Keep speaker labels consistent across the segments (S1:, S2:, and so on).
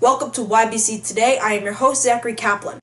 S1: Welcome to YBC Today. I am your host, Zachary Kaplan.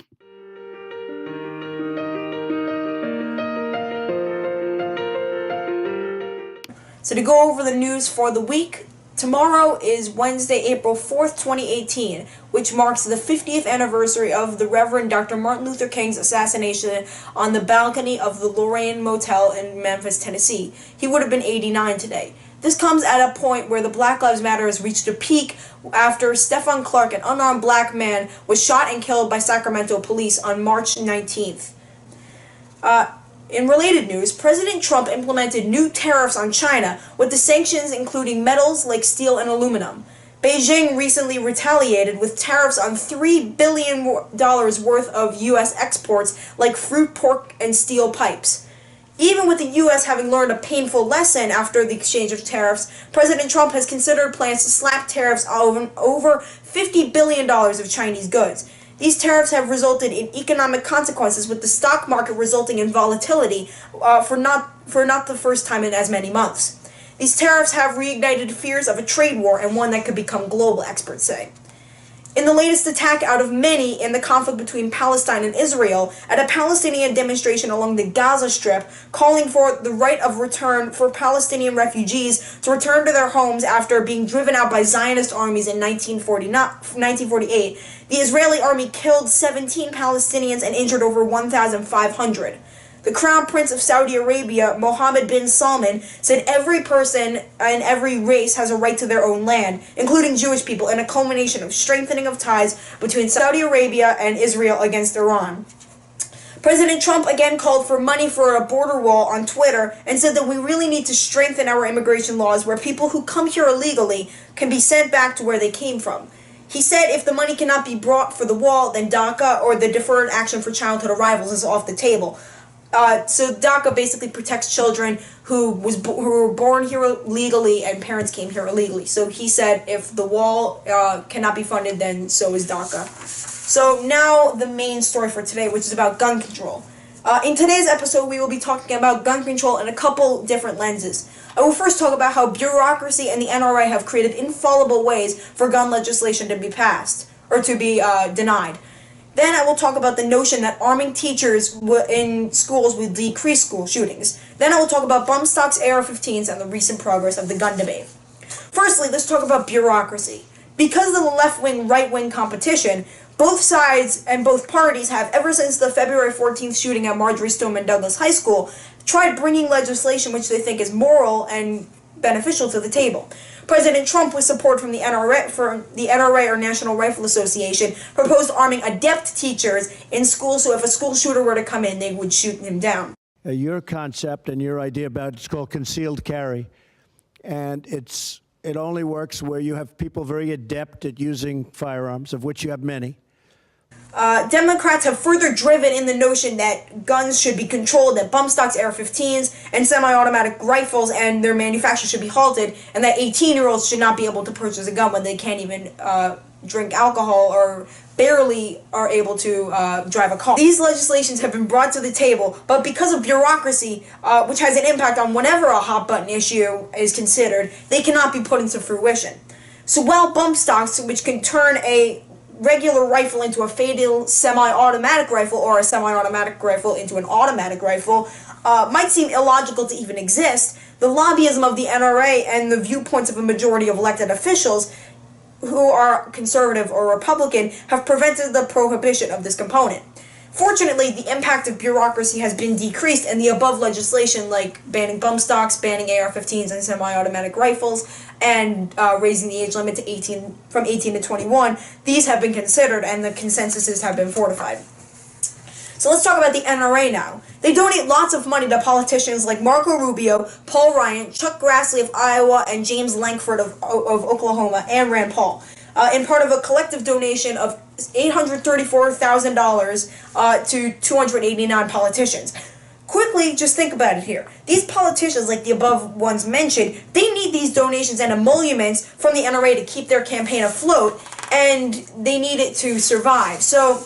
S1: So to go over the news for the week, tomorrow is Wednesday, April 4th, 2018, which marks the 50th anniversary of the Reverend Dr. Martin Luther King's assassination on the balcony of the Lorraine Motel in Memphis, Tennessee. He would have been 89 today. This comes at a point where the Black Lives Matter has reached a peak after Stephon Clark, an unarmed black man, was shot and killed by Sacramento police on March 19th. In related news, President Trump implemented new tariffs on China, with the sanctions including metals like steel and aluminum. Beijing recently retaliated with tariffs on $3 billion worth of U.S. exports like fruit, pork, and steel pipes. Even with the U.S. having learned a painful lesson after the exchange of tariffs, President Trump has considered plans to slap tariffs on over $50 billion of Chinese goods. These tariffs have resulted in economic consequences, with the stock market resulting in volatility for not the first time in as many months. These tariffs have reignited fears of a trade war, and one that could become global, experts say. In the latest attack out of many in the conflict between Palestine and Israel, at a Palestinian demonstration along the Gaza Strip calling for the right of return for Palestinian refugees to return to their homes after being driven out by Zionist armies in 1948, the Israeli army killed 17 Palestinians and injured over 1,500. The Crown Prince of Saudi Arabia, Mohammed bin Salman, said every person and every race has a right to their own land, including Jewish people, in a culmination of strengthening of ties between Saudi Arabia and Israel against Iran. President Trump again called for money for a border wall on Twitter and said that we really need to strengthen our immigration laws where people who come here illegally can be sent back to where they came from. He said if the money cannot be brought for the wall, then DACA, or the Deferred Action for Childhood Arrivals, is off the table. So DACA basically protects children who were born here legally and parents came here illegally. So he said if the wall cannot be funded, then so is DACA. So now the main story for today, which is about gun control. In today's episode, we will be talking about gun control in a couple different lenses. I will first talk about how bureaucracy and the NRA have created infallible ways for gun legislation to be passed, or to be denied. Then I will talk about the notion that arming teachers in schools will decrease school shootings. Then I will talk about bump stocks, AR-15s, and the recent progress of the gun debate. Firstly, let's talk about bureaucracy. Because of the left-wing, right-wing competition, both sides and both parties have, ever since the February 14th shooting at Marjory Stoneman Douglas High School, tried bringing legislation which they think is moral and beneficial to the table. President Trump, with support from the NRA or National Rifle Association, proposed arming adept teachers in schools, so if a school shooter were to come in, they would shoot him down.
S2: Your concept and your idea about it's called concealed carry, and it only works where you have people very adept at using firearms, of which you have many.
S1: Democrats have further driven in the notion that guns should be controlled, that bump stocks, AR-15s, and semi-automatic rifles and their manufacture should be halted, and that 18-year-olds should not be able to purchase a gun when they can't even drink alcohol or barely are able to drive a car. These legislations have been brought to the table, but because of bureaucracy, which has an impact on whenever a hot-button issue is considered, they cannot be put into fruition. So while bump stocks, which can turn a regular rifle into a fatal semi-automatic rifle, or a semi-automatic rifle into an automatic rifle, might seem illogical to even exist, the lobbyism of the NRA and the viewpoints of a majority of elected officials who are conservative or Republican have prevented the prohibition of this component. Fortunately, the impact of bureaucracy has been decreased, and the above legislation, like banning bump stocks, banning AR-15s and semi-automatic rifles, and raising the age limit to from 18 to 21, these have been considered, and the consensuses have been fortified. So let's talk about the NRA now. They donate lots of money to politicians like Marco Rubio, Paul Ryan, Chuck Grassley of Iowa, and James Lankford of Oklahoma, and Rand Paul, in part of a collective donation of $834,000 to 289 politicians. Quickly, just think about it here. These politicians, like the above ones mentioned, they need these donations and emoluments from the NRA to keep their campaign afloat, and they need it to survive. So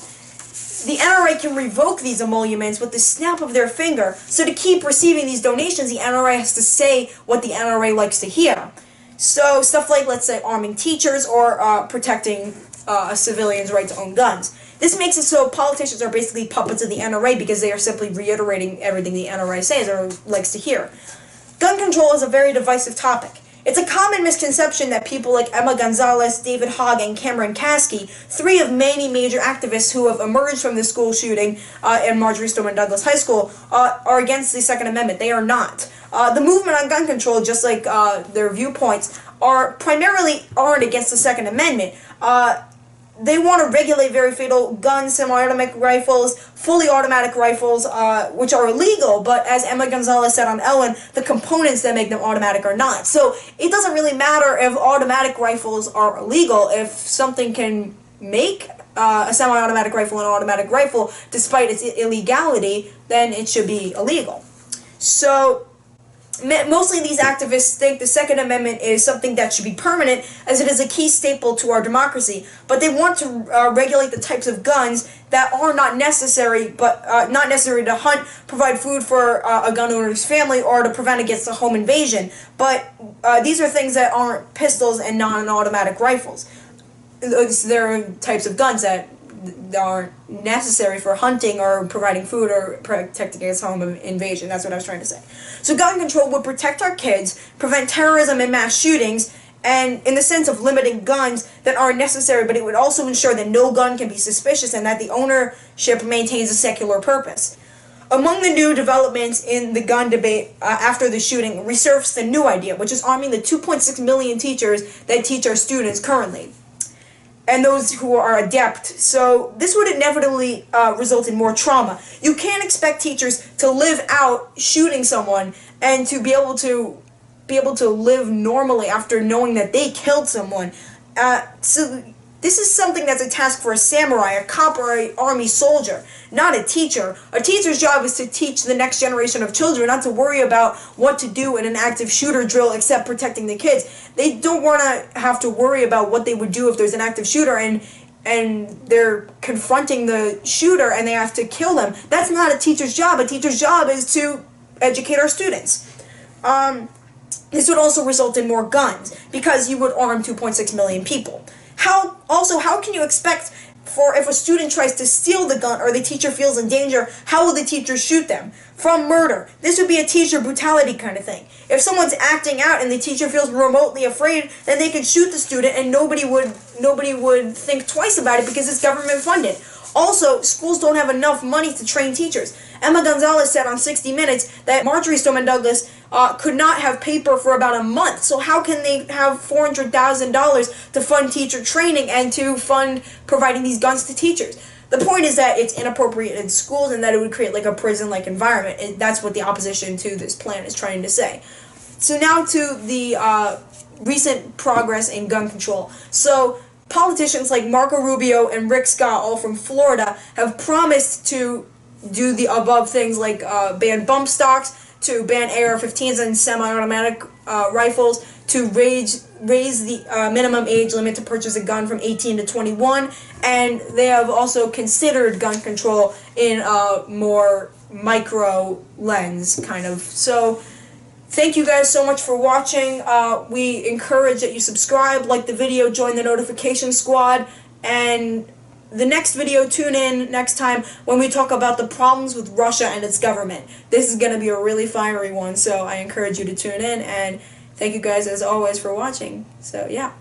S1: the NRA can revoke these emoluments with the snap of their finger. So to keep receiving these donations, the NRA has to say what the NRA likes to hear. So stuff like, let's say, arming teachers or protecting a civilian's right to own guns. This makes it so politicians are basically puppets of the NRA because they are simply reiterating everything the NRA says or likes to hear. Gun control is a very divisive topic. It's a common misconception that people like Emma Gonzalez, David Hogg, and Cameron Kasky, three of many major activists who have emerged from the school shooting in Marjory Stoneman Douglas High School, are against the Second Amendment. They are not. The movement on gun control, just like their viewpoints, aren't against the Second Amendment. They want to regulate very fatal guns, semi-automatic rifles, fully automatic rifles, which are illegal, but as Emma Gonzalez said on Ellen, the components that make them automatic are not. So it doesn't really matter if automatic rifles are illegal. If something can make a semi-automatic rifle an automatic rifle, despite its illegality, then it should be illegal. So mostly these activists think the Second Amendment is something that should be permanent, as it is a key staple to our democracy. But they want to regulate the types of guns that are not necessary, but not necessary to hunt, provide food for a gun owner's family, or to prevent against a home invasion. But these are things that aren't pistols and non-automatic rifles. There are types of guns that aren't necessary for hunting or providing food or protecting against home invasion. That's what I was trying to say. So gun control would protect our kids, prevent terrorism and mass shootings, and in the sense of limiting guns that aren't necessary, but it would also ensure that no gun can be suspicious and that the ownership maintains a secular purpose. Among the new developments in the gun debate after the shooting resurfaced a new idea, which is arming the 2.6 million teachers that teach our students currently, and those who are adept. So this would inevitably result in more trauma. You can't expect teachers to live out shooting someone and to be able to live normally after knowing that they killed someone. So this is something that's a task for a samurai, a cop, or an army soldier, not a teacher. A teacher's job is to teach the next generation of children, not to worry about what to do in an active shooter drill except protecting the kids. They don't want to have to worry about what they would do if there's an active shooter and they're confronting the shooter and they have to kill them. That's not a teacher's job. A teacher's job is to educate our students. This would also result in more guns because you would arm 2.6 million people. How can you expect if a student tries to steal the gun or the teacher feels in danger, how will the teacher shoot them? From murder. This would be a teacher brutality kind of thing. If someone's acting out and the teacher feels remotely afraid, then they could shoot the student and nobody would think twice about it because it's government funded. Also, schools don't have enough money to train teachers. Emma Gonzalez said on 60 Minutes that Marjory Stoneman Douglas could not have paper for about a month. So how can they have $400,000 to fund teacher training and to fund providing these guns to teachers? The point is that it's inappropriate in schools and that it would create like a prison-like environment. And that's what the opposition to this plan is trying to say. So now to the recent progress in gun control. So politicians like Marco Rubio and Rick Scott, all from Florida, have promised to do the above things like ban bump stocks, to ban AR-15s and semi-automatic rifles, to raise the minimum age limit to purchase a gun from 18 to 21, and they have also considered gun control in a more micro lens, kind of. So thank you guys so much for watching. We encourage that you subscribe, like the video, join the notification squad, and the next video, tune in next time when we talk about the problems with Russia and its government. This is going to be a really fiery one, so I encourage you to tune in, and thank you guys as always for watching. So yeah.